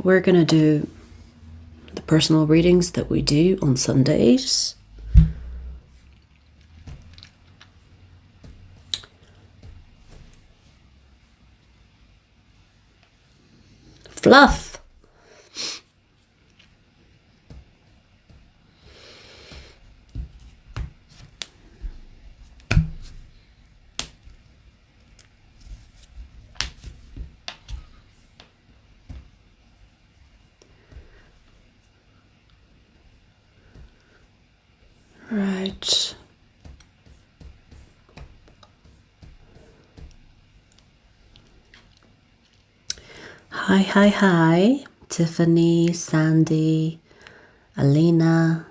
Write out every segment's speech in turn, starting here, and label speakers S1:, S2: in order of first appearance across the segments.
S1: we're gonna do the personal readings that we do on Sundays. Fluff. Right. Hi. Tiffany, Sandy, Alina.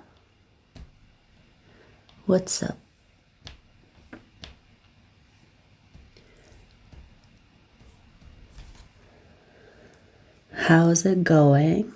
S1: What's up? How's it going?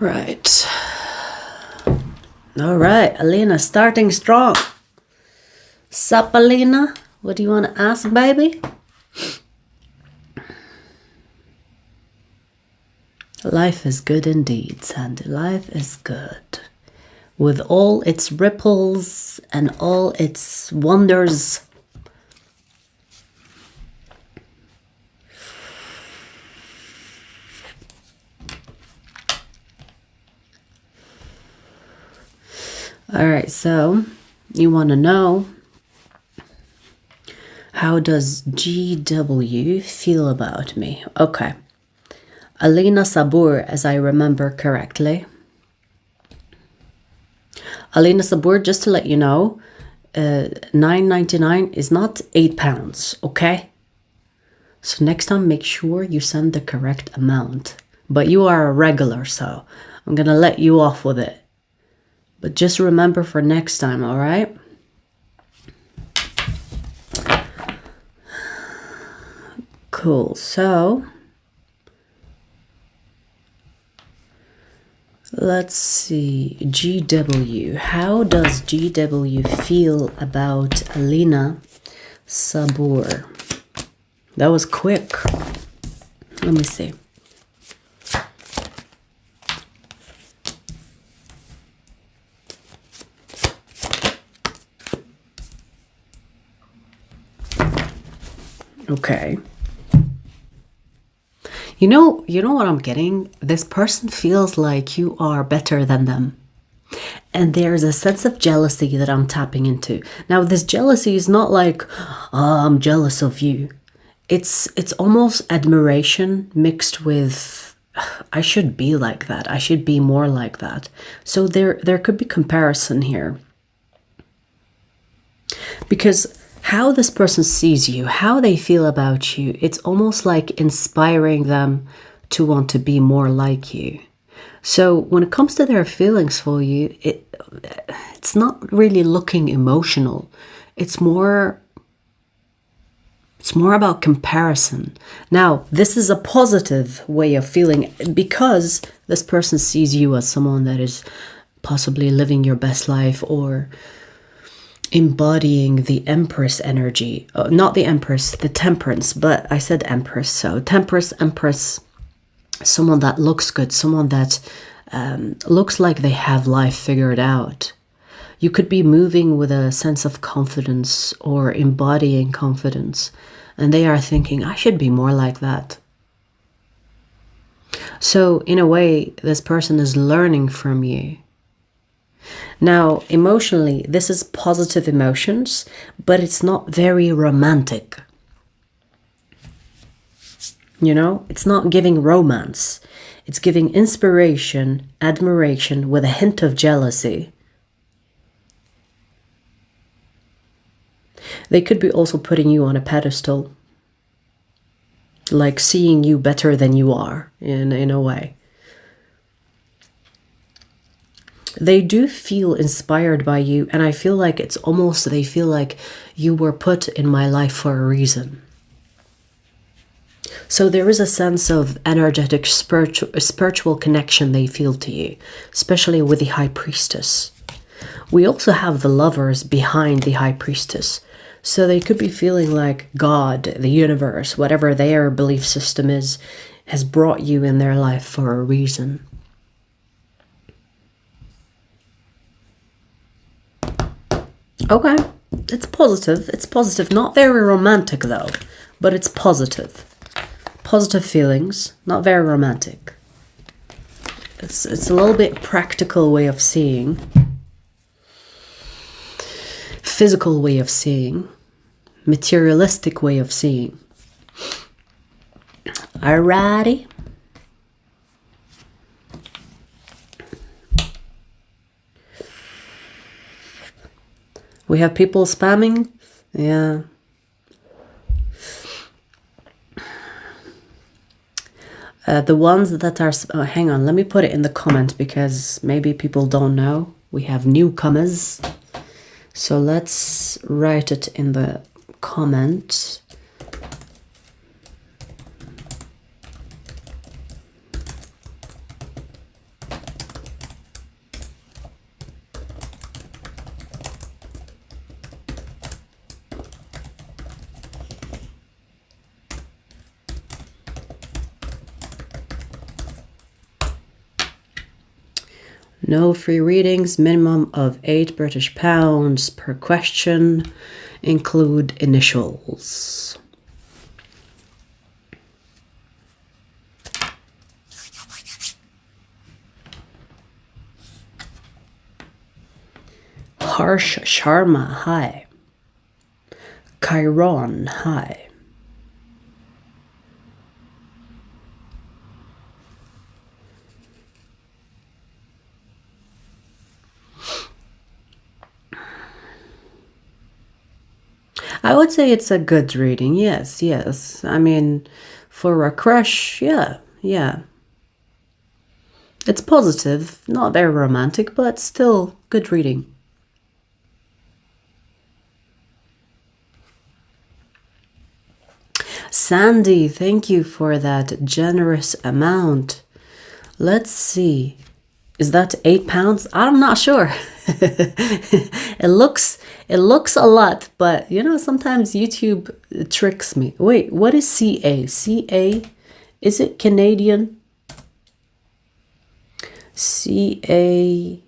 S1: Right. All right, Alina, starting strong. Sup, Alina? What do you want to ask, baby? Life is good indeed, Sandy. Life is good. With all its ripples and all its wonders. All right, so you want to know, how does GW feel about me? Okay. Alina Sabur, as I remember correctly. Alina Sabur, just to let you know, $9.99 is not £8, okay? So next time, make sure you send the correct amount. But you are a regular, so I'm going to let you off with it. But just remember for next time, all right? Cool. So let's see. GW. How does GW feel about Alina Sabur? That was quick. Let me see. Okay. You know what I'm getting? This person feels like you are better than them. And there's a sense of jealousy that I'm tapping into. Now, this jealousy is not like, oh, I'm jealous of you. It's almost admiration mixed with, I should be like that. I should be more like that. So there could be comparison here. Because how this person sees you, how they feel about you, it's almost like inspiring them to want to be more like you. So when it comes to their feelings for you, it's not really looking emotional. It's more about comparison. Now, this is a positive way of feeling because this person sees you as someone that is possibly living your best life or embodying the Empress energy. Not the Empress, the Temperance, but I said Empress. So Temperance, Empress, someone that looks good, someone that looks like they have life figured out. You could be moving with a sense of confidence or embodying confidence, and they are thinking, I should be more like that. So in a way, this person is learning from you. Now, emotionally, this is positive emotions, but it's not very romantic. You know, it's not giving romance. It's giving inspiration, admiration with a hint of jealousy. They could be also putting you on a pedestal, like seeing you better than you are in a way. They do feel inspired by you, and I feel like it's almost, they feel like you were put in my life for a reason. So there is a sense of energetic spiritual connection they feel to you, especially with the High Priestess. We also have the Lovers behind the High Priestess. So they could be feeling like God, the universe, whatever their belief system is, has brought you in their life for a reason. Okay, it's positive. It's positive. Not very romantic though, but it's positive. Positive feelings, not very romantic. It's a little bit practical way of seeing. Physical way of seeing. Materialistic way of seeing. Alrighty. We have people spamming. Yeah. The ones that are... Oh, hang on, let me put it in the comment because maybe people don't know. We have newcomers. So let's write it in the comment. No free readings, minimum of £8 per question, include initials. Harsh Sharma, hi. Chiron, hi. I would say it's a good reading. Yes, yes. I mean, for a crush, yeah, yeah. It's positive, not very romantic, but still good reading. Sandy, thank you for that generous amount. Let's see. Is that £8? I'm not sure. It looks a lot, but you know, sometimes YouTube tricks me. Wait, what is CA? CA? Is it Canadian? CA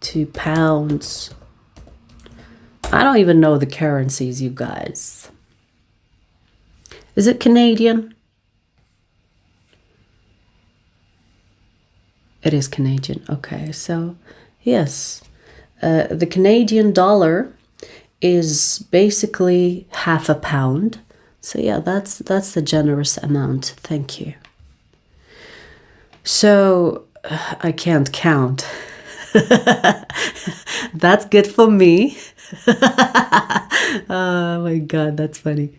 S1: to pounds. I don't even know the currencies, you guys. Is it Canadian? It is Canadian. Okay, so yes, the Canadian dollar is basically £0.5. So yeah, that's the generous amount. Thank you. So I can't count. That's good for me. Oh my God, that's funny.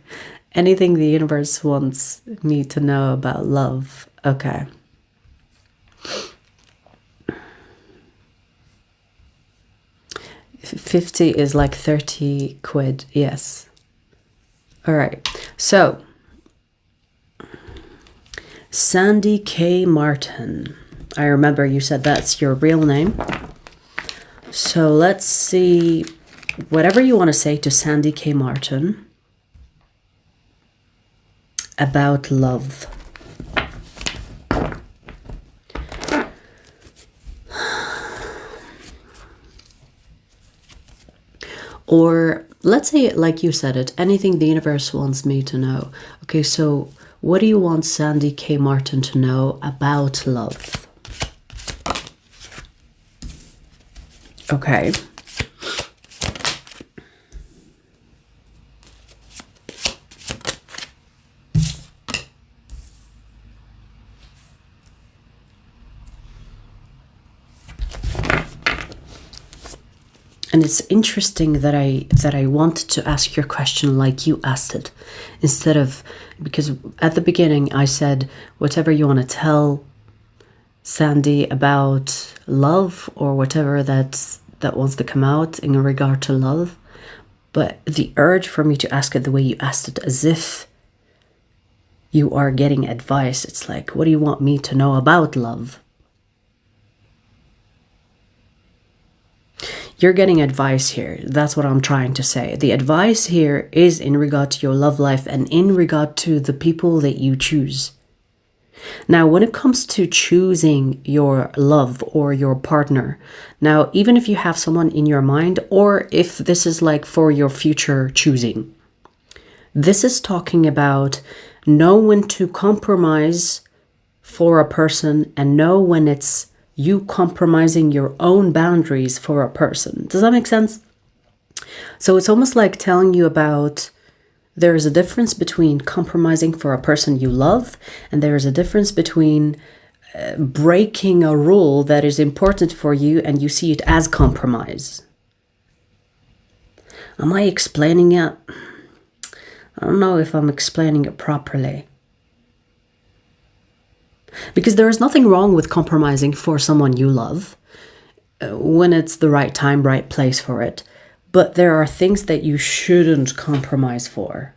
S1: Anything the universe wants me to know about love. Okay. £50 is like 30 quid. Yes. All right. So, Sandy K. Martin. I remember you said that's your real name. So let's see. Whatever you want to say to Sandy K. Martin about love. Or let's say, like you said it, anything the universe wants me to know. Okay, so what do you want Sandy K. Martin to know about love? Okay. And it's interesting that I wanted to ask your question like you asked it, instead of, because at the beginning I said whatever you want to tell Sandy about love, or whatever that wants to come out in regard to love. But the urge for me to ask it the way you asked it, as if you are getting advice. It's like, what do you want me to know about love? You're getting advice here. That's what I'm trying to say. The advice here is in regard to your love life and in regard to the people that you choose. Now, when it comes to choosing your love or your partner, now, even if you have someone in your mind, or if this is like for your future choosing, this is talking about know when to compromise for a person and know when it's you compromising your own boundaries for a person. Does that make sense? So it's almost like telling you about, there is a difference between compromising for a person you love, and there is a difference between breaking a rule that is important for you and you see it as compromise. Am I explaining it? I don't know if I'm explaining it properly. Because there is nothing wrong with compromising for someone you love when it's the right time, right place for it. But there are things that you shouldn't compromise for.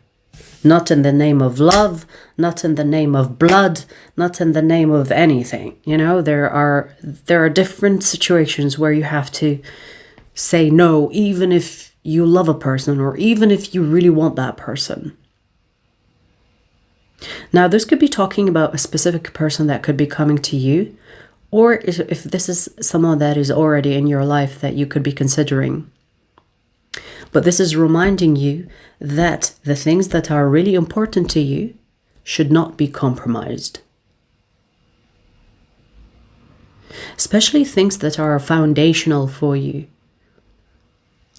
S1: Not in the name of love, not in the name of blood, not in the name of anything. You know, there are different situations where you have to say no, even if you love a person or even if you really want that person. Now, this could be talking about a specific person that could be coming to you, or if this is someone that is already in your life that you could be considering. But this is reminding you that the things that are really important to you should not be compromised. Especially things that are foundational for you.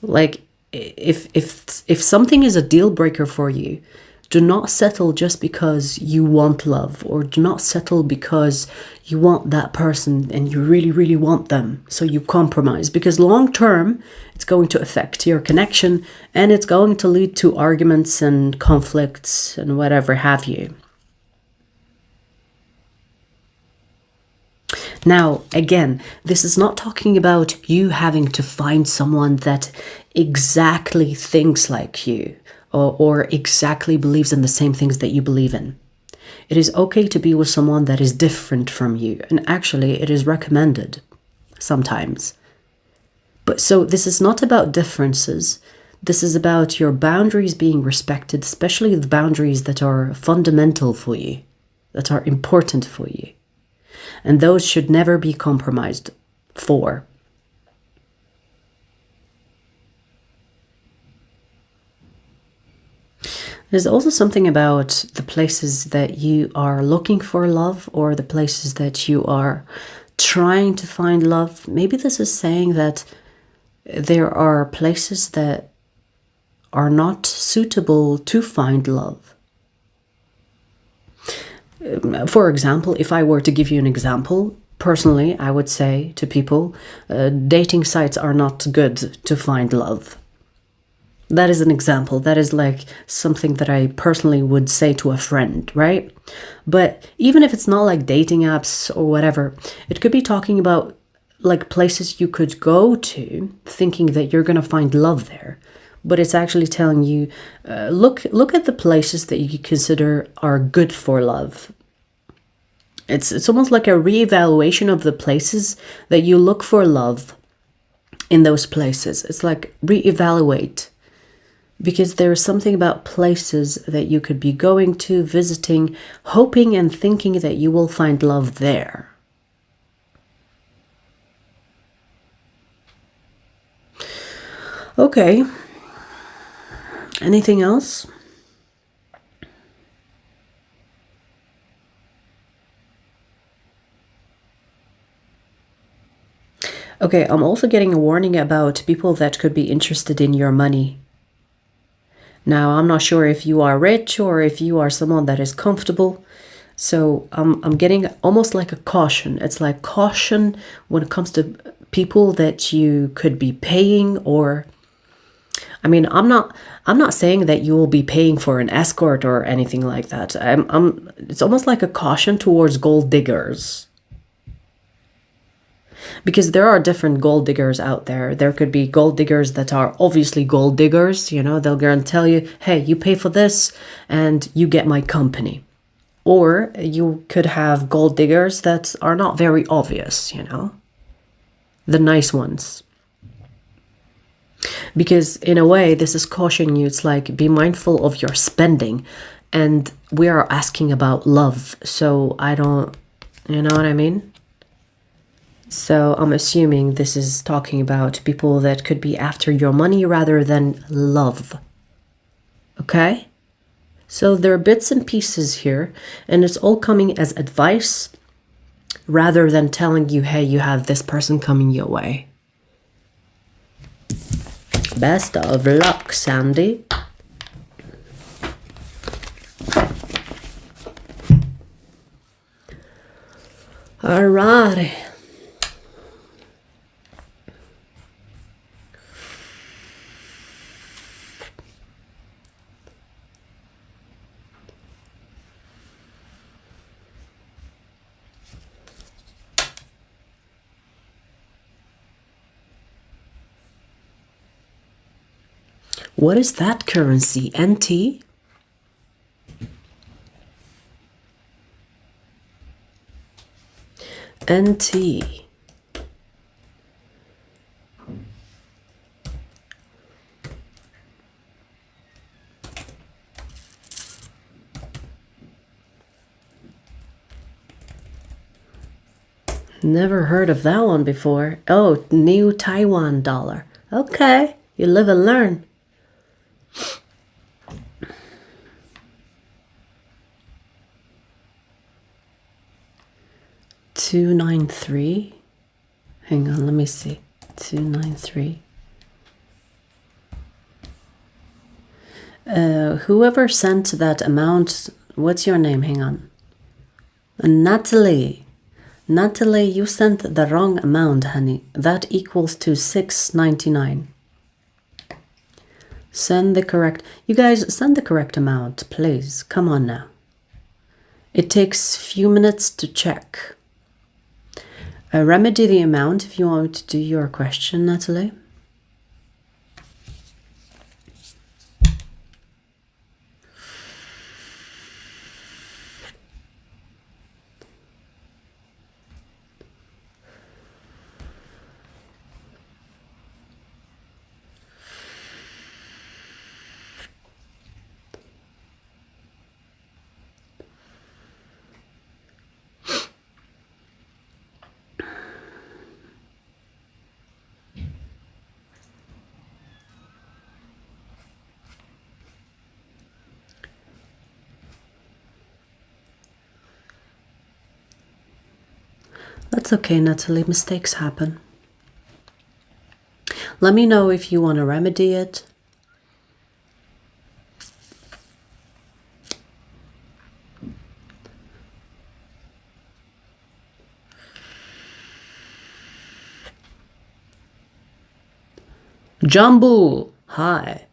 S1: Like if something is a deal breaker for you, do not settle just because you want love, or do not settle because you want that person and you really, really want them. So you compromise, because long term, it's going to affect your connection and it's going to lead to arguments and conflicts and whatever have you. Now, again, this is not talking about you having to find someone that exactly thinks like you, or exactly believes in the same things that you believe in. It is okay to be with someone that is different from you. And actually, it is recommended sometimes. But so this is not about differences. This is about your boundaries being respected, especially the boundaries that are fundamental for you, that are important for you. And those should never be compromised for. There's also something about the places that you are looking for love, or the places that you are trying to find love. Maybe this is saying that there are places that are not suitable to find love. For example, if I were to give you an example, personally, I would say to people, dating sites are not good to find love. That is an example. That is like something that I personally would say to a friend, right? But even if it's not like dating apps or whatever, it could be talking about like places you could go to thinking that you're going to find love there. But it's actually telling you, look at the places that you consider are good for love. It's almost like a reevaluation of the places that you look for love in those places. It's like reevaluate. Because there is something about places that you could be going to, visiting, hoping and thinking that you will find love there. Okay. Anything else? Okay, I'm also getting a warning about people that could be interested in your money. Now, I'm not sure if you are rich or if you are someone that is comfortable. So I'm getting almost like a caution. It's like caution when it comes to people that you could be paying, or I mean, I'm not saying that you will be paying for an escort or anything like that. It's almost like a caution towards gold diggers. Because there are different gold diggers out there. There could be gold diggers that are obviously gold diggers, you know, they'll go and tell you, hey, you pay for this and you get my company. Or you could have gold diggers that are not very obvious, you know, the nice ones. Because in a way, this is cautioning you. It's like, be mindful of your spending. And we are asking about love. So I don't, you know what I mean? So I'm assuming this is talking about people that could be after your money rather than love. Okay? So there are bits and pieces here, and it's all coming as advice rather than telling you, hey, you have this person coming your way. Best of luck, Sandy. Alrighty. What is that currency? NT? NT. Never heard of that one before. Oh, new Taiwan dollar. Okay, you live and learn. $293. Hang on, let me see. 293. Whoever sent that amount, what's your name? Hang on. Natalie. Natalie, you sent the wrong amount, honey. That equals to $6.99. Send the correct... You guys, send the correct amount, please. Come on now. It takes few minutes to check. Remedy the amount if you want to do your question, Natalie. That's okay, Natalie. Mistakes happen. Let me know if you want to remedy it. Jumbo, hi.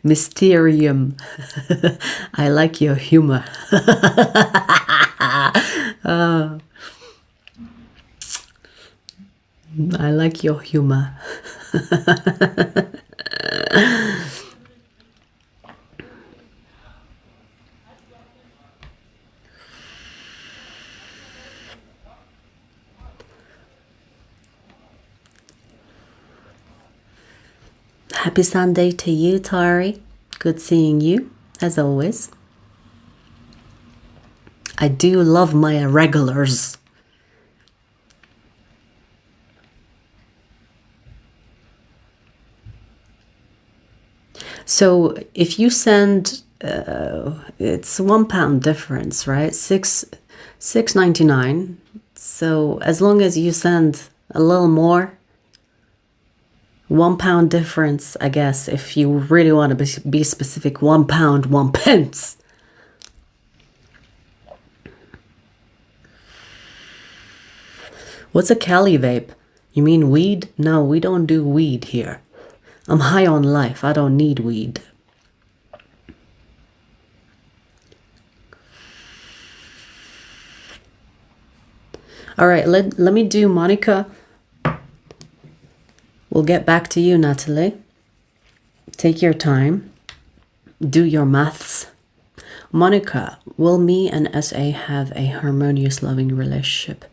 S1: Mysterium. I like your humor. I like your humor. Happy Sunday to you, Tari. Good seeing you, as always. I do love my irregulars. So if you send, it's £1 difference, right? $6.99. So as long as you send a little more, £1 difference, I guess, if you really want to be specific, £1, 1 pence. What's a Cali vape? You mean weed? No, we don't do weed here. I'm high on life. I don't need weed. All right, let me do Monica. We'll get back to you, Natalie. Take your time. Do your maths. Monica, will me and SA have a harmonious, loving relationship?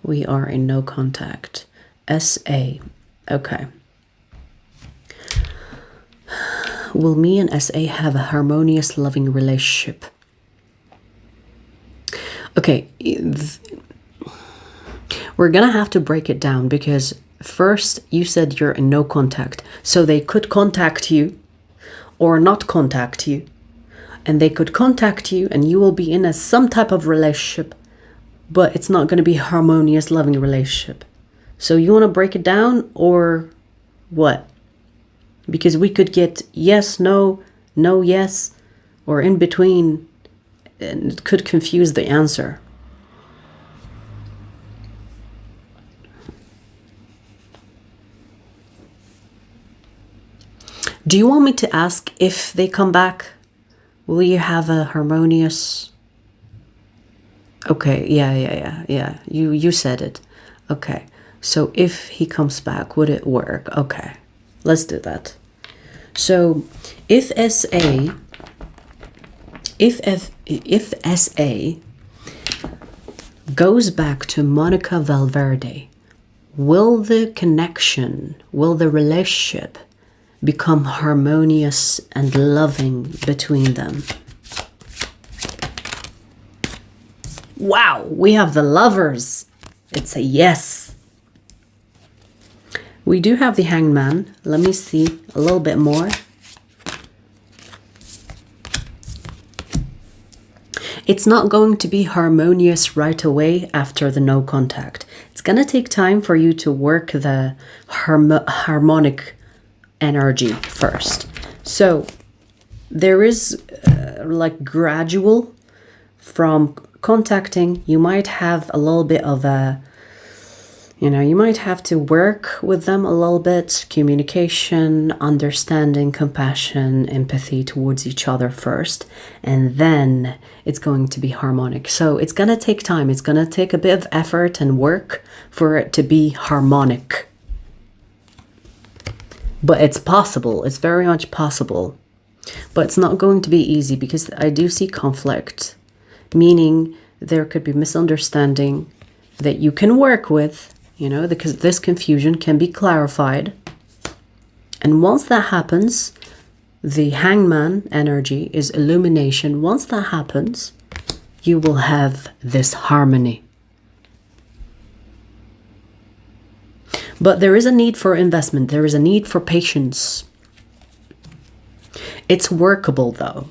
S1: We are in no contact. SA. Okay. Will me and SA have a harmonious, loving relationship? Okay. We're gonna have to break it down because first you said you're in no contact. So they could contact you or not contact you. And they could contact you and you will be in some type of relationship, but it's not going to be a harmonious, loving relationship. So you want to break it down or what? Because we could get yes, no, no, yes, or in between, and it could confuse the answer. Do you want me to ask if they come back? Will you have a harmonious... Okay, yeah. You said it. Okay, so if he comes back, would it work? Okay, let's do that. So if SA goes back to Monica Valverde, will the connection, will the relationship become harmonious and loving between them? Wow, we have the lovers. It's a yes. We do have the hangman. Let me see a little bit more. It's not going to be harmonious right away after the no contact. It's going to take time for you to work the harmonic energy first. So there is like gradual from contacting. You might have a little bit of a, you might have to work with them a little bit, communication, understanding, compassion, empathy towards each other first, and then it's going to be harmonic. So it's going to take time. It's going to take a bit of effort and work for it to be harmonic. But it's possible. It's very much possible. But it's not going to be easy because I do see conflict, meaning there could be misunderstanding that you can work with, because this confusion can be clarified. And once that happens, the hangman energy is illumination. Once that happens, you will have this harmony. But there is a need for investment. There is a need for patience. It's workable though.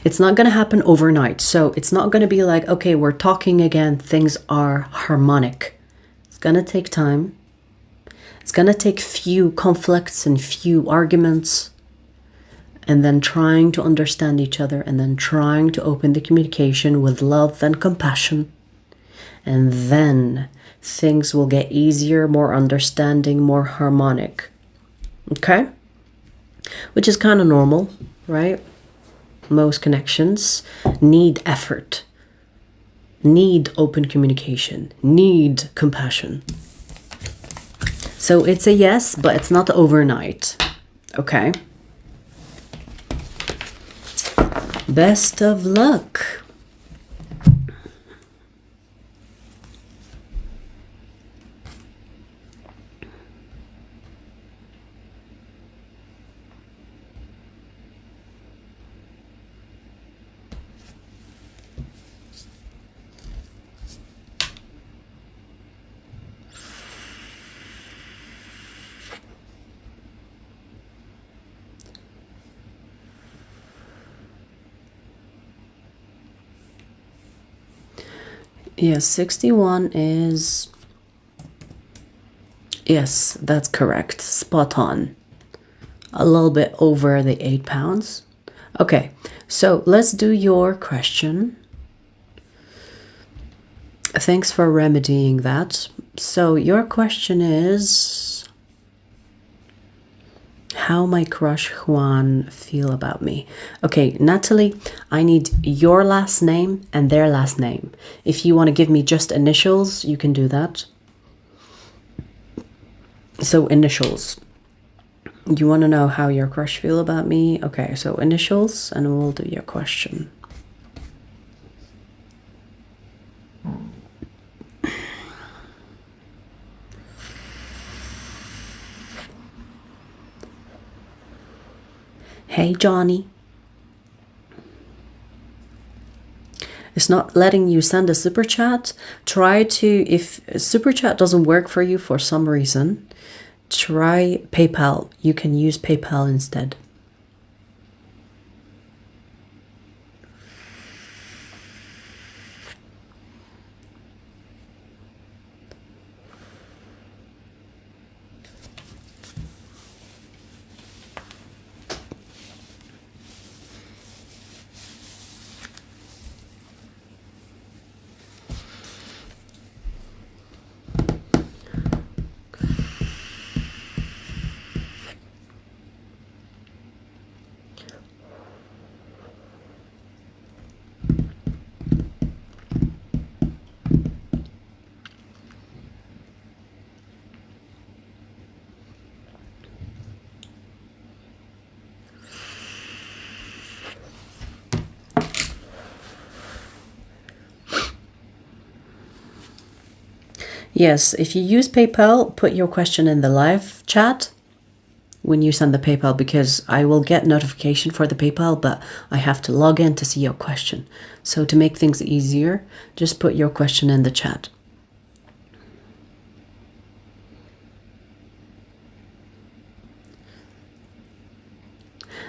S1: It's not going to happen overnight. So it's not going to be like, okay, we're talking again. Things are harmonic. It's going to take time. It's going to take few conflicts and few arguments. And then trying to understand each other. And then trying to open the communication with love and compassion. And then things will get easier, more understanding, more harmonic. Okay? Which is kind of normal, right? Most connections need effort, need open communication, need compassion. So it's a yes, but it's not overnight. Okay? Best of luck. Yes, 61 is... Yes, that's correct. Spot on. A little bit over the 8 pounds. Okay, so let's do your question. Thanks for remedying that. So your question is... How my crush Juan feel about me? Okay, Natalie, I need your last name and their last name. If you want to give me just initials, you can do that. So initials. You want to know how your crush feel about me? Okay, so initials, and we'll do your question. Hey, Johnny. It's not letting you send a super chat. Try to, if super chat doesn't work for you for some reason, try PayPal. You can use PayPal instead. Yes, if you use PayPal, put your question in the live chat when you send the PayPal, because I will get notification for the PayPal, but I have to log in to see your question. So to make things easier, just put your question in the chat.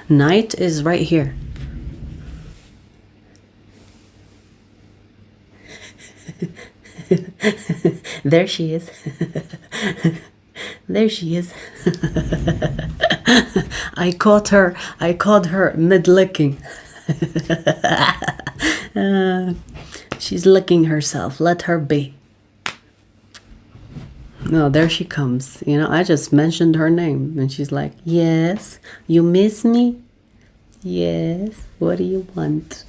S1: Night is right here. There she is. There she is. I caught her mid-licking. She's licking herself. Let her be. No, there she comes. You know, I just mentioned her name and she's like, yes, you miss me? Yes, what do you want?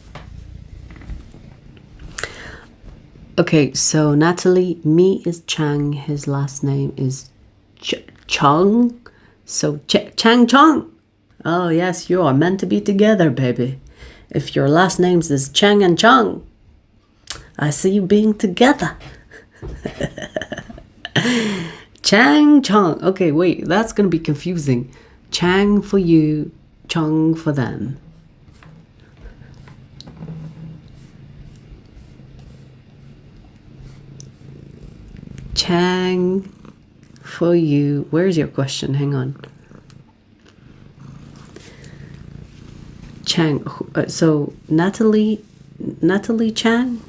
S1: Okay, so Natalie, me is Chang. His last name is Chong. So Chang Chong. Oh, yes, you are meant to be together, baby. If your last names is Chang and Chong, I see you being together. Chang Chong. Okay, wait, that's going to be confusing. Chang for you, Chong for them. Chang for you. Where's your question? Hang on. Chang. So Natalie Chang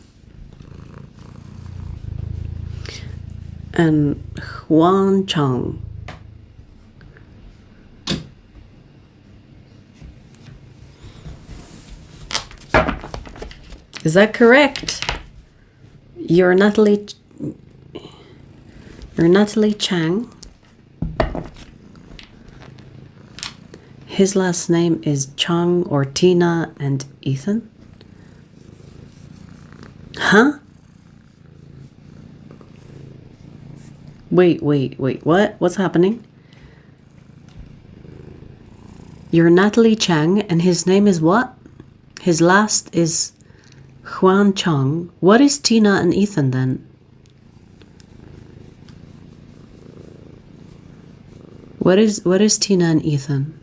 S1: and Huan Chang. Is that correct? You're Natalie Chang. His last name is Chang or Tina and Ethan. Huh? Wait. What? What's happening? You're Natalie Chang and his name is what? His last is Huan Chang. What is Tina and Ethan then? What is Tina and Ethan?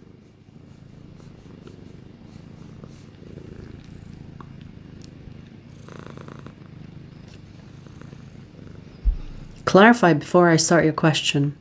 S1: Clarify before I start your question.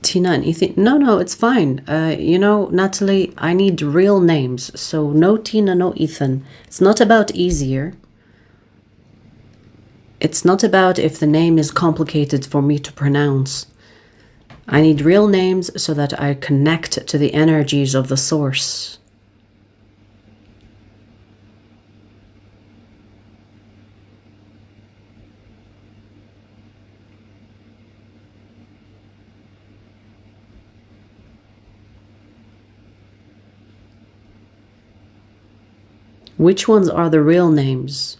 S1: Tina and Ethan. No, it's fine. You know, Natalie, I need real names. So no Tina, no Ethan. It's not about easier. It's not about if the name is complicated for me to pronounce. I need real names so that I connect to the energies of the source. Which ones are the real names?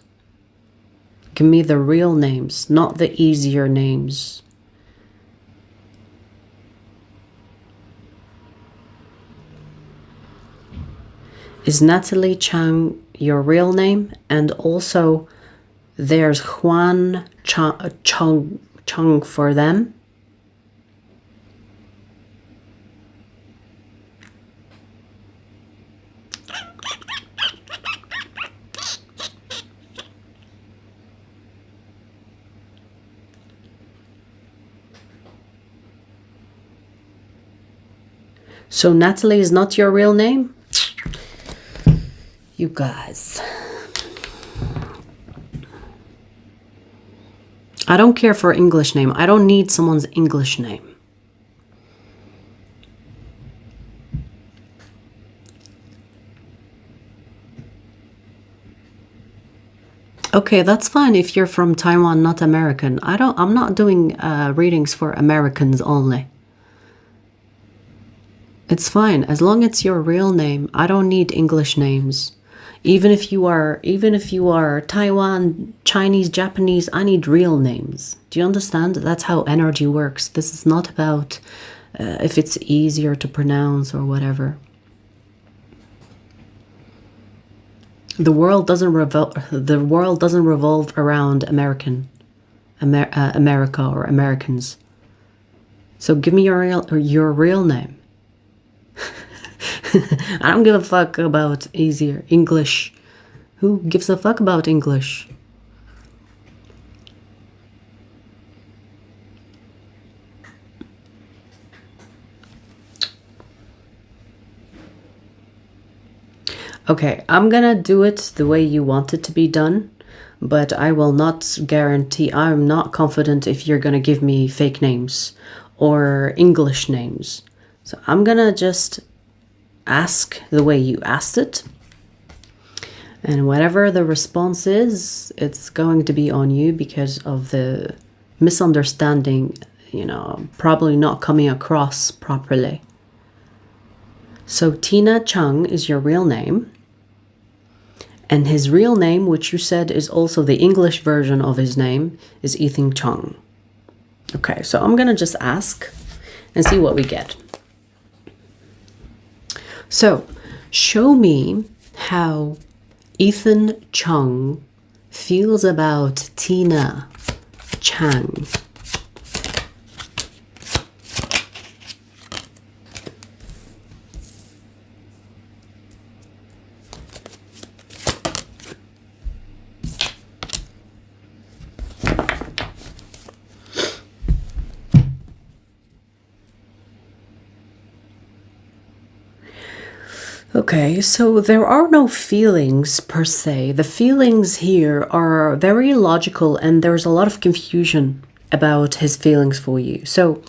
S1: Give me the real names, not the easier names. Is Natalie Chang your real name? And also there's Juan Chung for them. So Natalie is not your real name? You guys. I don't care for English name. I don't need someone's English name. Okay, that's fine if you're from Taiwan, not American. I'm not doing readings for Americans only. It's fine as long as it's your real name. I don't need English names. Even if you are Taiwan, Chinese, Japanese, I need real names. Do you understand? That's how energy works. This is not about if it's easier to pronounce or whatever. The world doesn't revolve around America or Americans. So give me your real name. I don't give a fuck about easier English. Who gives a fuck about English? Okay, I'm gonna do it the way you want it to be done, but I will not guarantee. I'm not confident if you're gonna give me fake names or English names. So I'm gonna just ask the way you asked it, and whatever the response is, it's going to be on you because of the misunderstanding, you know, probably not coming across properly. So Tina Chung is your real name, and his real name, which you said is also the English version of his name, is Ethan Chung. Okay, so I'm gonna just ask and see what we get. So, show me how Ethan Chung feels about Tina Chang. Okay, so there are no feelings per se. The feelings here are very logical, and there's a lot of confusion about his feelings for you. So,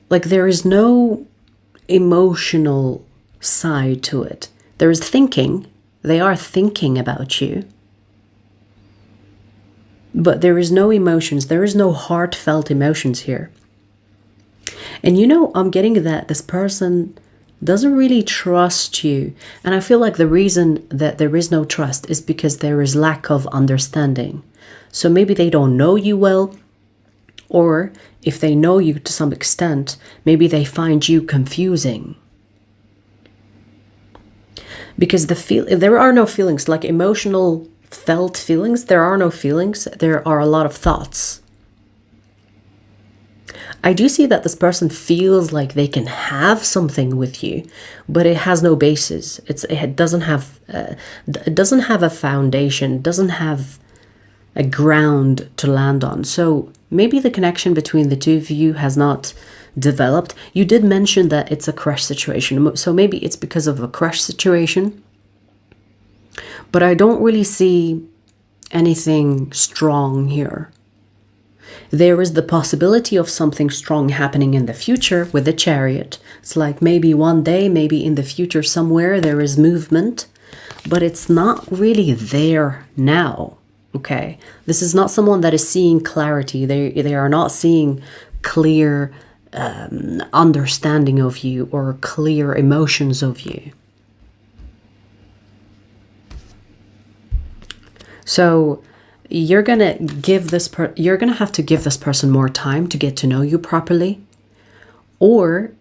S1: like, there is no emotional side to it. There is thinking. They are thinking about you. But there is no emotions. There is no heartfelt emotions here. And you know, I'm getting that this person doesn't really trust you. And I feel like the reason that there is no trust is because there is lack of understanding. So maybe they don't know you well, or if they know you to some extent, maybe they find you confusing. Because there are no feelings, like emotional felt feelings. There are no feelings. There are a lot of thoughts. I do see that this person feels like they can have something with you, but it has no basis. It doesn't have a foundation. It doesn't have a ground to land on. So maybe the connection between the two of you has not developed. You did mention that it's a crush situation, so maybe it's because of a crush situation. But I don't really see anything strong here. There is the possibility of something strong happening in the future with the Chariot. It's like maybe one day, maybe in the future somewhere there is movement, but it's not really there now. Okay, this is not someone that is seeing clarity. They are not seeing clear understanding of you or clear emotions of you. So you're gonna have to give this person more time to get to know you properly, or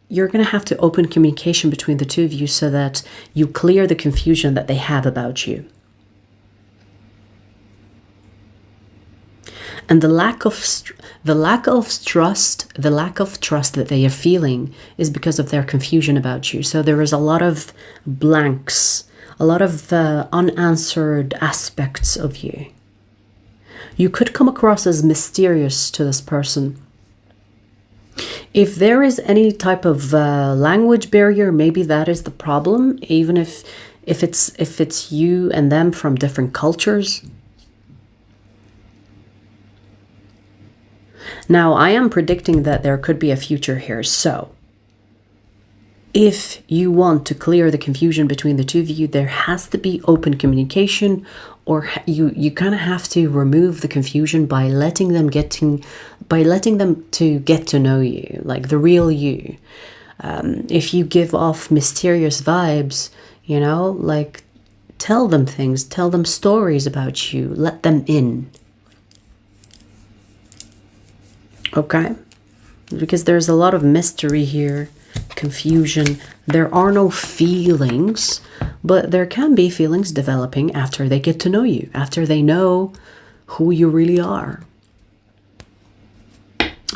S1: you're gonna have to open communication between the two of you so that you clear the confusion that they have about you. And the lack of trust that they are feeling is because of their confusion about you. So there is a lot of blanks, a lot of unanswered aspects of you. You could come across as mysterious to this person. If there is any type of language barrier, maybe that is the problem, even if it's you and them from different cultures. Now, I am predicting that there could be a future here. So, if you want to clear the confusion between the two of you, there has to be open communication, or you kind of have to remove the confusion by letting them to get to know you, like the real you. If you give off mysterious vibes, you know, like tell them things, tell them stories about you, let them in. Okay, because there's a lot of mystery here, confusion. There are no feelings, but there can be feelings developing after they get to know you, after they know who you really are.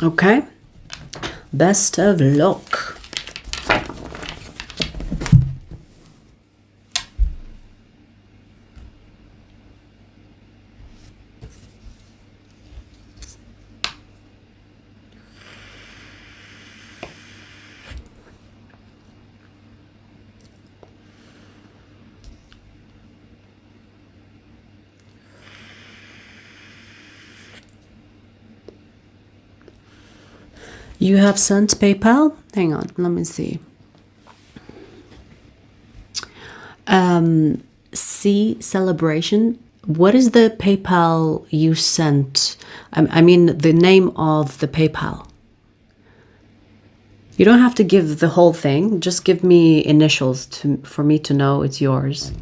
S1: Okay, best of luck. You have sent PayPal? Hang on, let me see. C celebration. What is the PayPal you sent? I mean, the name of the PayPal. You don't have to give the whole thing. Just give me initials for me to know it's yours.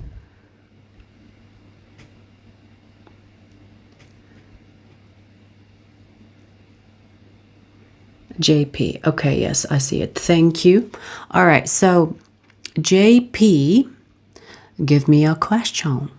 S1: JP. Okay, yes, I see it. Thank you. All right, so JP, give me a question.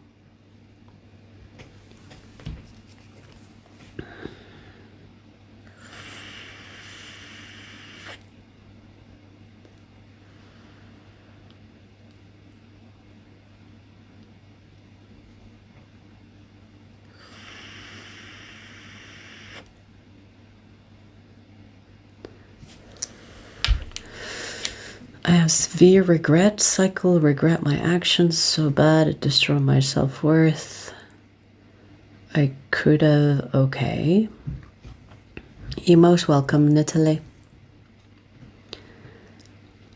S1: I have severe regret, cycle, regret my actions so bad it destroyed my self-worth. I could have, okay. You're most welcome, Natalie.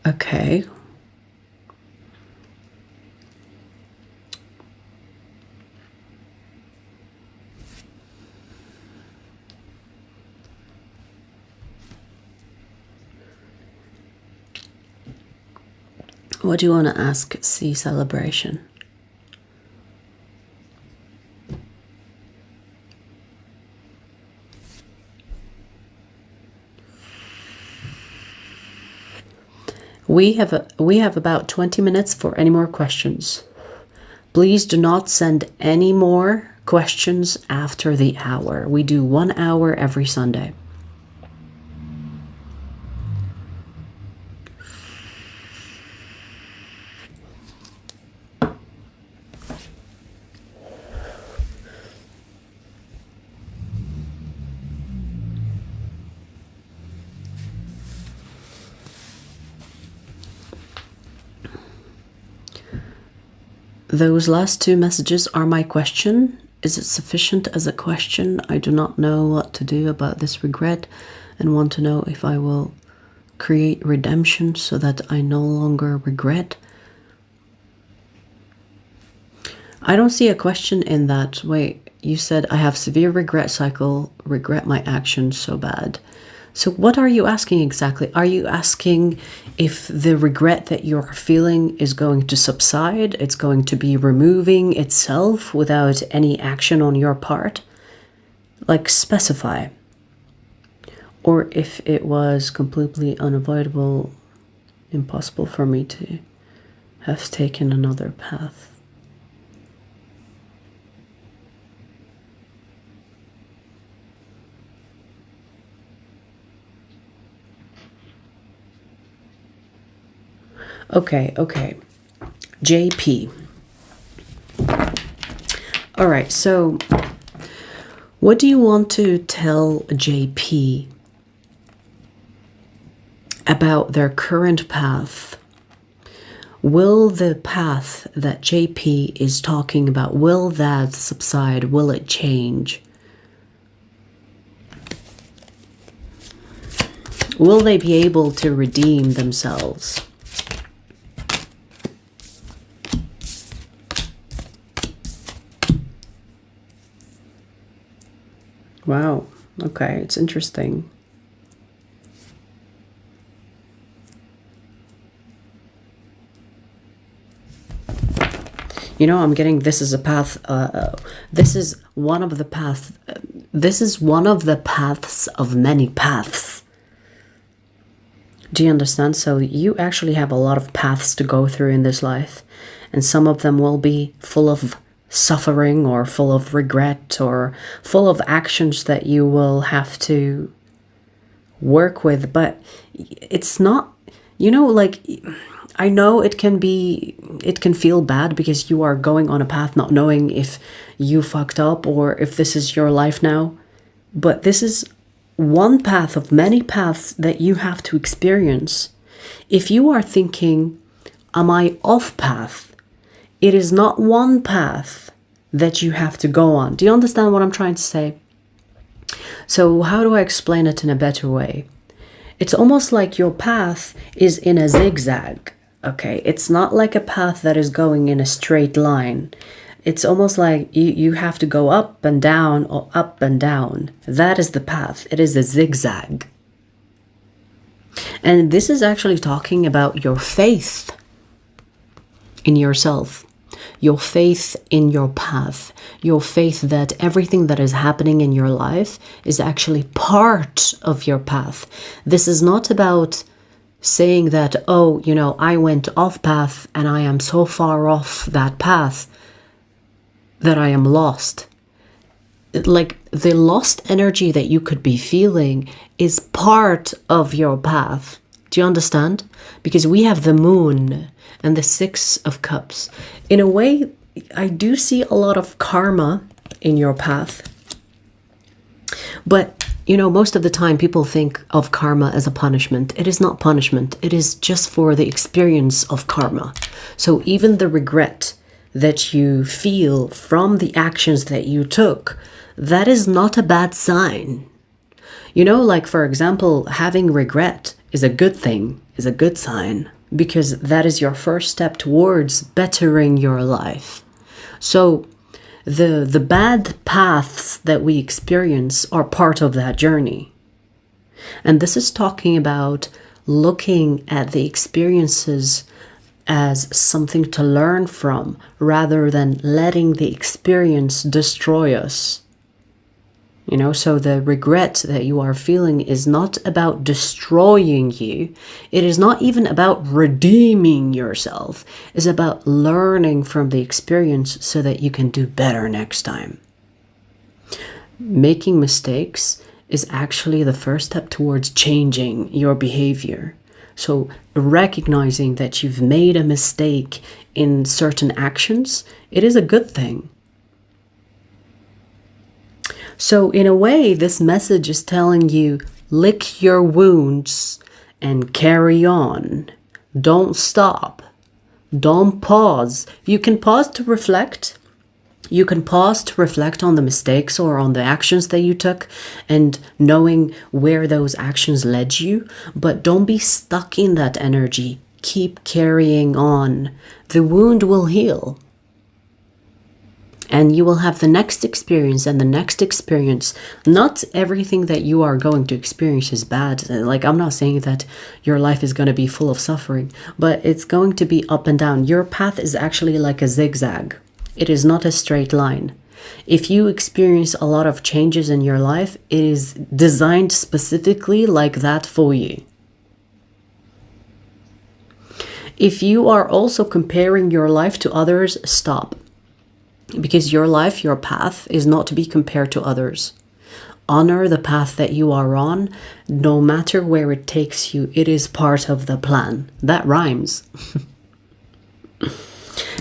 S1: Okay. What do you want to ask C celebration? We have about 20 minutes for any more questions. Please do not send any more questions after the hour. We do 1 hour every Sunday. Those last 2 messages are my question. Is it sufficient as a question? I do not know what to do about this regret and want to know if I will create redemption so that I no longer regret. I don't see a question in that. Wait, you said I have severe regret cycle, regret my actions so bad. So what are you asking exactly? Are you asking if the regret that you're feeling is going to subside? It's going to be removing itself without any action on your part? Like, specify. Or if it was completely unavoidable, impossible for me to have taken another path. Okay. JP. All right, so what do you want to tell JP about their current path? Will the path that JP is talking about, will that subside? Will it change? Will they be able to redeem themselves? Wow, okay, it's interesting. You know, I'm getting this is a path, this is one of the paths, this is one of the paths of many paths. Do you understand? So you actually have a lot of paths to go through in this life, and some of them will be full of suffering or full of regret or full of actions that you will have to work with. But it's not, you know, like, I know it can feel bad because you are going on a path not knowing if you fucked up or if this is your life now. But this is one path of many paths that you have to experience. If you are thinking, am I off path? It is not one path that you have to go on. Do you understand what I'm trying to say? So how do I explain it in a better way? It's almost like your path is in a zigzag, okay? It's not like a path that is going in a straight line. It's almost like you have to go up and down or up and down. That is the path. It is a zigzag. And this is actually talking about your faith in yourself. Your faith in your path, your faith that everything that is happening in your life is actually part of your path. This is not about saying that, oh, you know, I went off path and I am so far off that path that I am lost. Like, the lost energy that you could be feeling is part of your path. Do you understand? Because we have the moon and the 6 of Cups. In a way, I do see a lot of karma in your path. But, you know, most of the time people think of karma as a punishment. It is not punishment. It is just for the experience of karma. So even the regret that you feel from the actions that you took, that is not a bad sign. You know, like, for example, having regret is a good thing, is a good sign, because that is your first step towards bettering your life. So the bad paths that we experience are part of that journey. And this is talking about looking at the experiences as something to learn from rather than letting the experience destroy us. You know, so the regret that you are feeling is not about destroying you. It is not even about redeeming yourself. It's about learning from the experience so that you can do better next time. Making mistakes is actually the first step towards changing your behavior. So recognizing that you've made a mistake in certain actions, it is a good thing. So in a way, this message is telling you, lick your wounds and carry on. Don't stop. Don't pause. You can pause to reflect. You can pause to reflect on the mistakes or on the actions that you took and knowing where those actions led you. But don't be stuck in that energy. Keep carrying on. The wound will heal. And you will have the next experience and the next experience. Not everything that you are going to experience is bad. Like, I'm not saying that your life is going to be full of suffering, but it's going to be up and down. Your path is actually like a zigzag. It is not a straight line. If you experience a lot of changes in your life, it is designed specifically like that for you. If you are also comparing your life to others, stop. Because your life, your path is not to be compared to others. Honor the path that you are on, no matter where it takes you. It is part of the plan. That rhymes.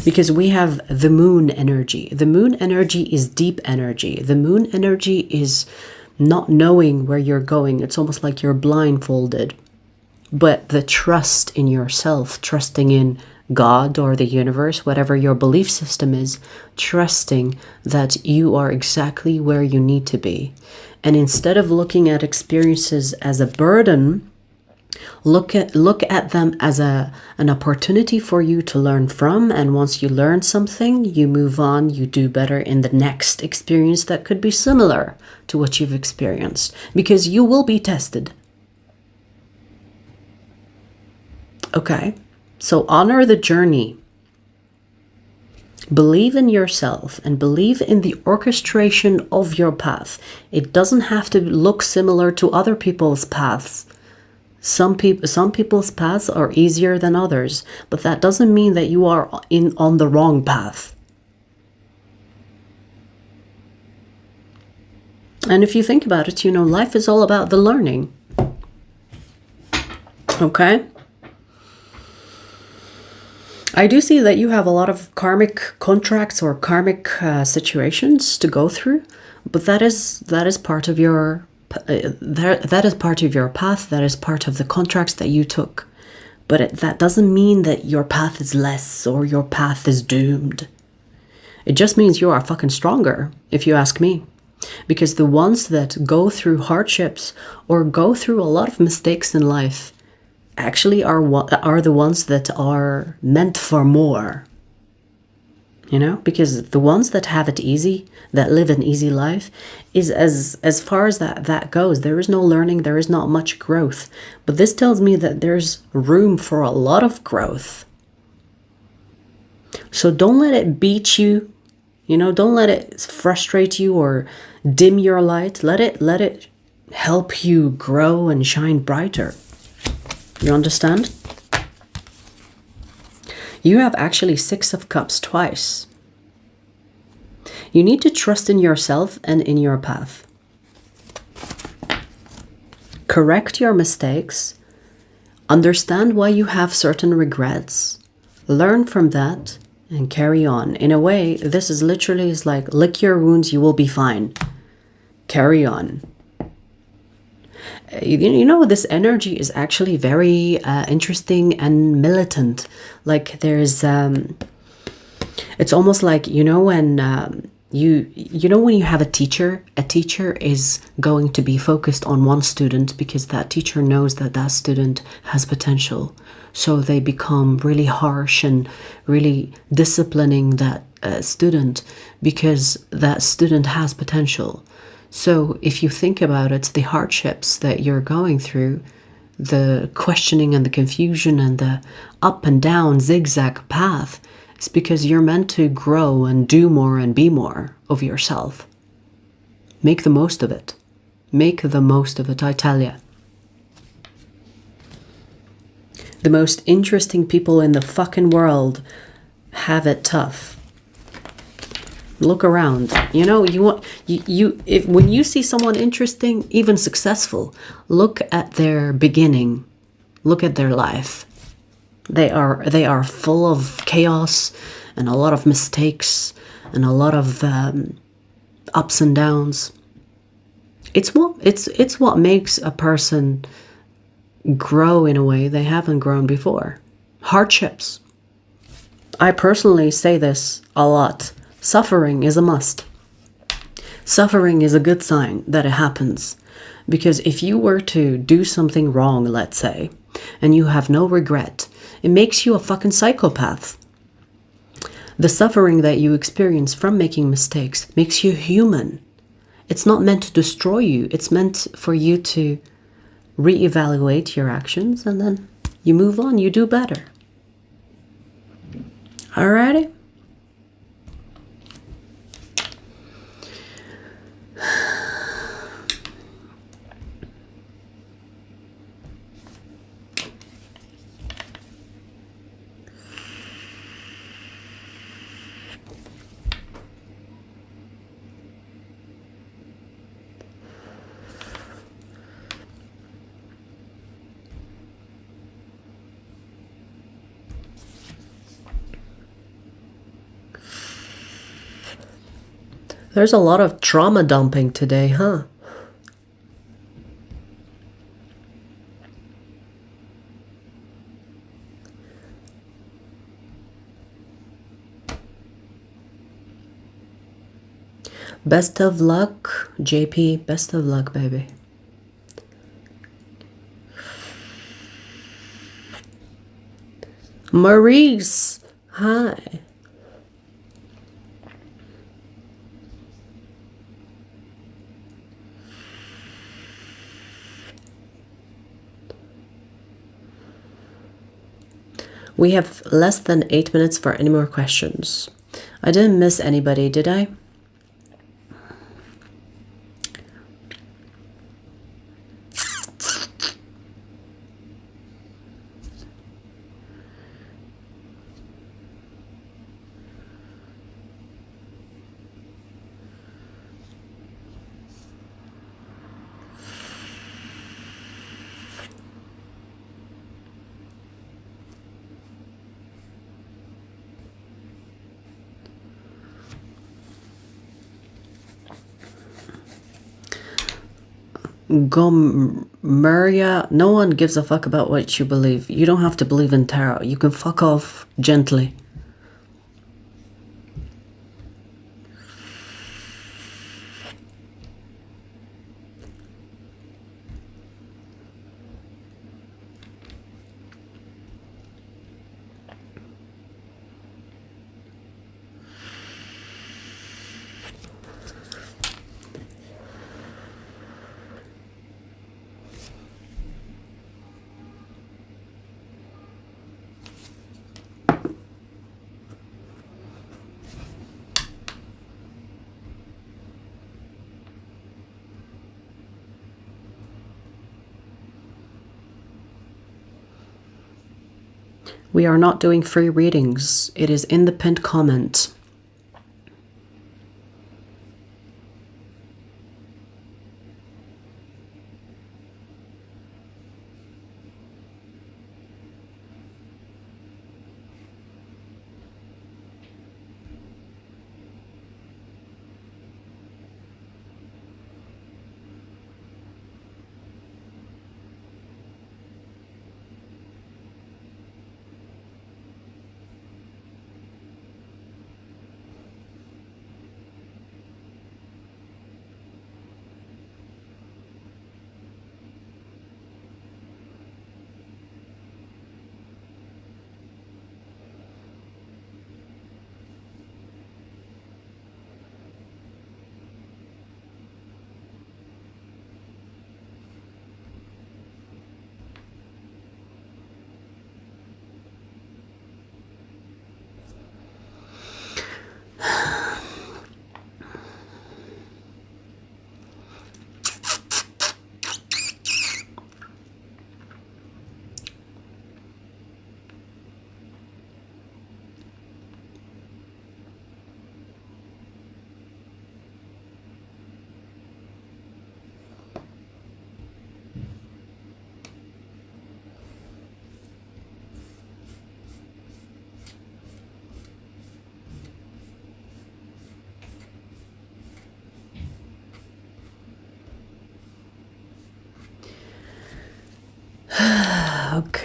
S1: Because we have the moon energy. The moon energy is deep energy. The moon energy is not knowing where you're going. It's almost like you're blindfolded. But the trust in yourself, trusting in God or the universe, whatever your belief system is, trusting that you are exactly where you need to be. And instead of looking at experiences as a burden, look at them as an opportunity for you to learn from. And once you learn something, you move on, you do better in the next experience that could be similar to what you've experienced, because you will be tested. Okay? So honor the journey. Believe in yourself and believe in the orchestration of your path. It doesn't have to look similar to other people's paths. Some people's paths are easier than others, but that doesn't mean that you are on the wrong path. And if you think about it, you know, life is all about the learning. Okay? I do see that you have a lot of karmic contracts or karmic situations to go through, but that is part of your that is part of your path. That is part of the contracts that you took. But that doesn't mean that your path is less or your path is doomed. It just means you are fucking stronger, if you ask me. Because the ones that go through hardships or go through a lot of mistakes in life actually are the ones that are meant for more. You know, because the ones that have it easy, that live an easy life, is as far as that goes, there is no learning, there is not much growth. But this tells me that there's room for a lot of growth. So don't let it beat you, you know, don't let it frustrate you or dim your light. Let it help you grow and shine brighter. You understand? You have actually 6 of Cups twice. You need to trust in yourself and in your path. Correct your mistakes. Understand why you have certain regrets. Learn from that and carry on. In a way, this is literally like lick your wounds, you will be fine. Carry on. You know, this energy is actually very interesting and militant. Like there's, it's almost like, you know, when you know when you have a teacher is going to be focused on one student because that teacher knows that that student has potential. So they become really harsh and really disciplining that student because that student has potential. So if you think about it, the hardships that you're going through, the questioning and the confusion and the up and down zigzag path, is because you're meant to grow and do more and be more of yourself. Make the most of it. Make the most of it, I tell you. The most interesting people in the fucking world have it tough. Look around. You know, when you see someone interesting, even successful, look at their beginning. Look at their life. They are full of chaos and a lot of mistakes and a lot of ups and downs. It's what makes a person grow in a way they haven't grown before. Hardships. I personally say this a lot. Suffering is a must. Suffering is a good sign that it happens. Because if you were to do something wrong, let's say, and you have no regret, it makes you a fucking psychopath. The suffering that you experience from making mistakes makes you human. It's not meant to destroy you. It's meant for you to reevaluate your actions and then you move on, you do better. Alrighty? There's a lot of trauma dumping today, huh? Best of luck, JP. Best of luck, baby. Maurice, hi. We have less than 8 minutes for any more questions. I didn't miss anybody, did I? Gomeria, no one gives a fuck about what you believe. You don't have to believe in tarot. You can fuck off gently. We are not doing free readings. It is in the pinned comment.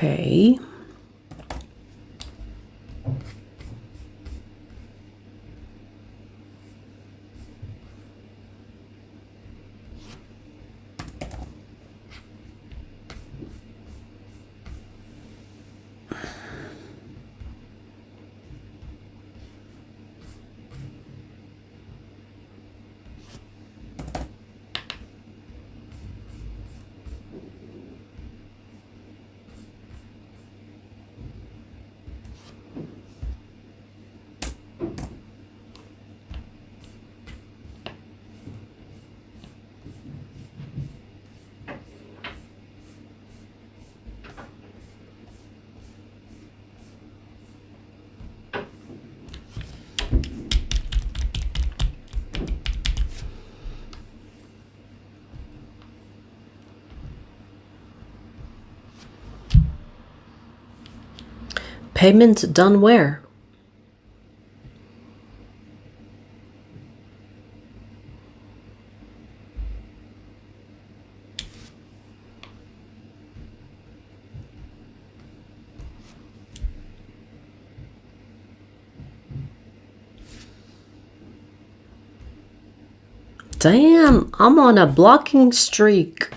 S1: Okay. Payment done where? Damn, I'm on a blocking streak.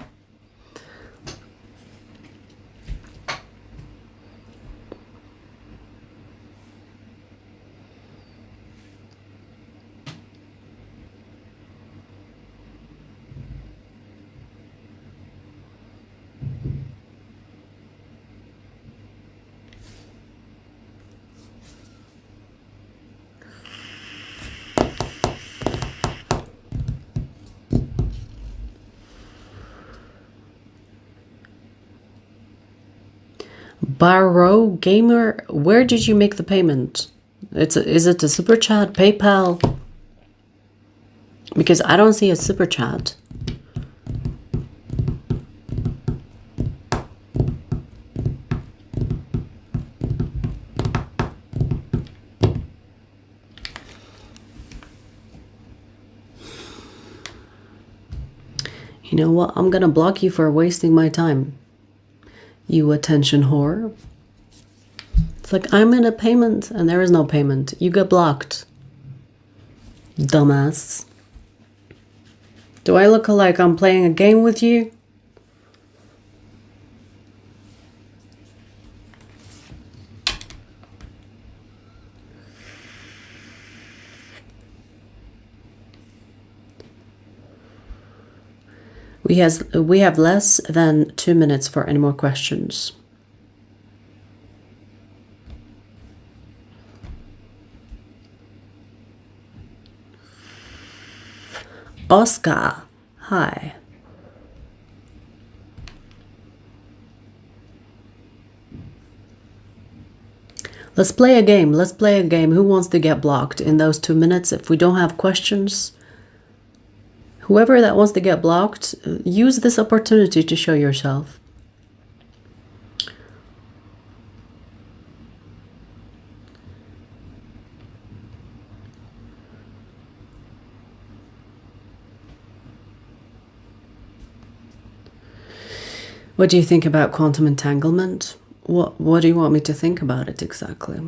S1: Barrow Gamer, where did you make the payment? Is it a super chat, PayPal? Because I don't see a super chat. You know what? I'm gonna block you for wasting my time. You attention whore. It's like, I'm in a payment and there is no payment. You get blocked. Dumbass. Do I look like I'm playing a game with you? We have less than 2 minutes for any more questions. Oscar, hi. Let's play a game. Let's play a game. Who wants to get blocked in those 2 minutes? If we don't have questions, whoever that wants to get blocked, use this opportunity to show yourself. What do you think about quantum entanglement? What do you want me to think about it exactly?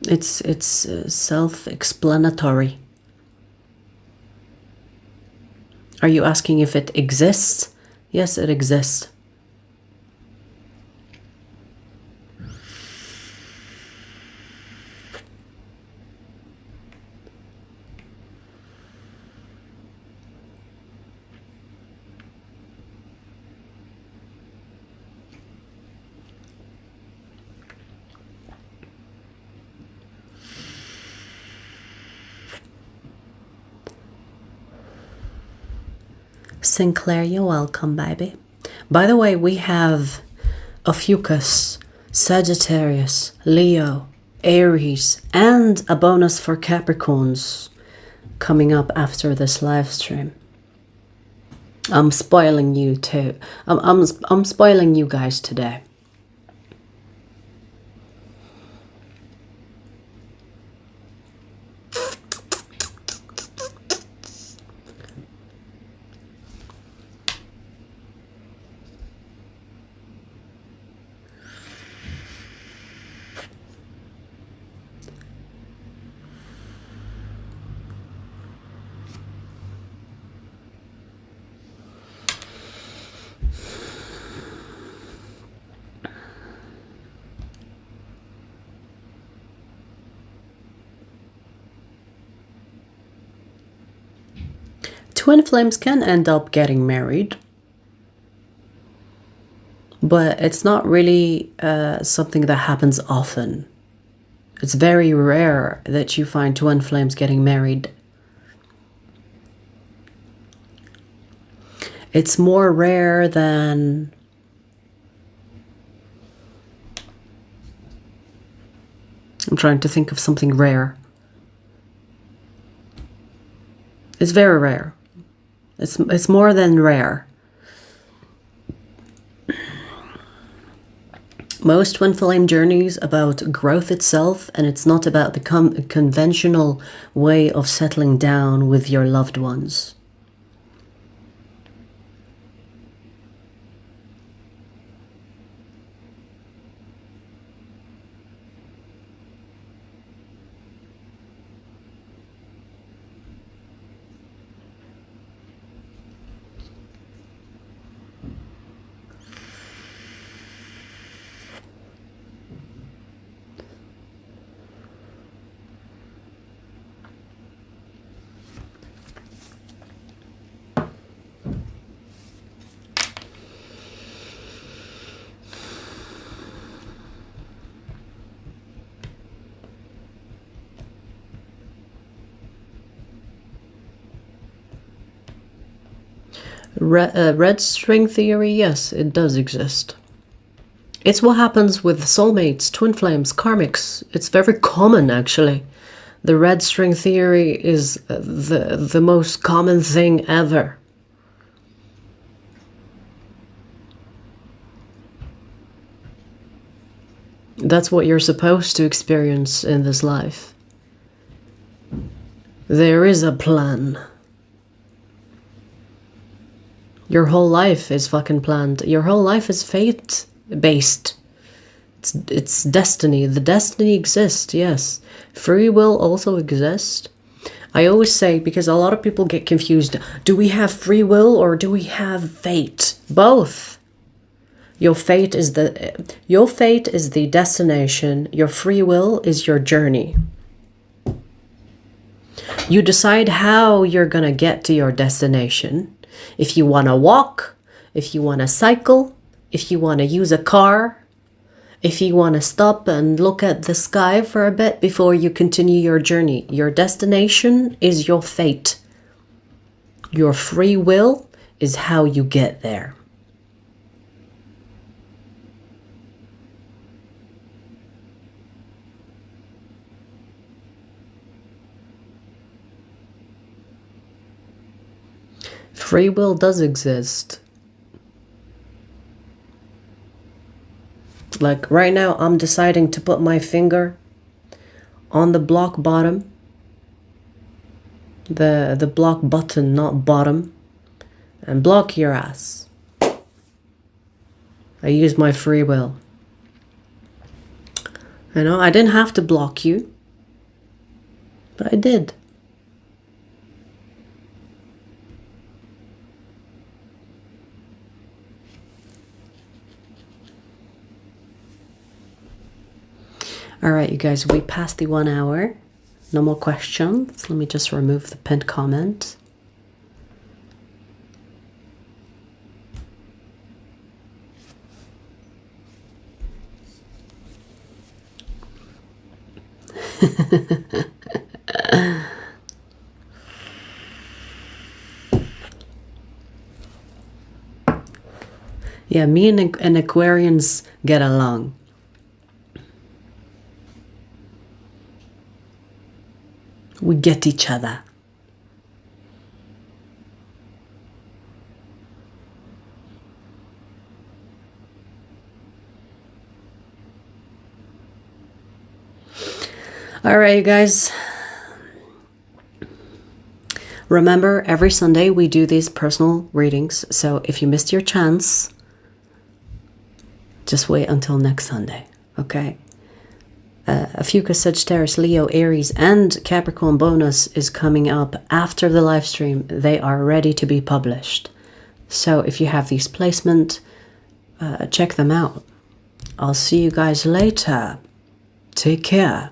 S1: It's self-explanatory. Are you asking if it exists? Yes, it exists. Sinclair, you're welcome, baby. By the way, we have Ophiuchus, Sagittarius, Leo, Aries, and a bonus for Capricorns coming up after this live stream. I'm spoiling you too. I'm spoiling you guys today. twin flames can end up getting married, but it's not really something that happens often. It's very rare that you find twin flames getting married. It's more rare than I'm trying to think of something rare. It's very rare. It's more than rare. Most twin flame journeys about growth itself, and it's not about the conventional way of settling down with your loved ones. Red string theory, yes, it does exist. It's what happens with soulmates, twin flames, karmics. It's very common, actually. The red string theory is the most common thing ever. That's what you're supposed to experience in this life. There is a plan. Your whole life is fucking planned. Your whole life is fate-based. It's destiny. The destiny exists, yes. Free will also exists. I always say, because a lot of people get confused, do we have free will or do we have fate? Both. Your fate is the destination. Your free will is your journey. You decide how you're gonna get to your destination. If you want to walk, if you want to cycle, if you want to use a car, if you want to stop and look at the sky for a bit before you continue your journey. Your destination is your fate. Your free will is how you get there. Free will does exist. Like right now, I'm deciding to put my finger on the block bottom. The block button, not bottom. And block your ass. I use my free will. You know, I didn't have to block you. But I did. All right, you guys, we passed the 1 hour. No more questions. Let me just remove the pinned comment. Yeah, me and Aquarians get along. We get each other. All right, you guys. Remember, every Sunday we do these personal readings. So if you missed your chance, just wait until next Sunday, okay? Ophiuchus, Sagittarius, Leo, Aries, and Capricorn bonus is coming up after the live stream. They are ready to be published. So if you have these placement, check them out. I'll see you guys later. Take care.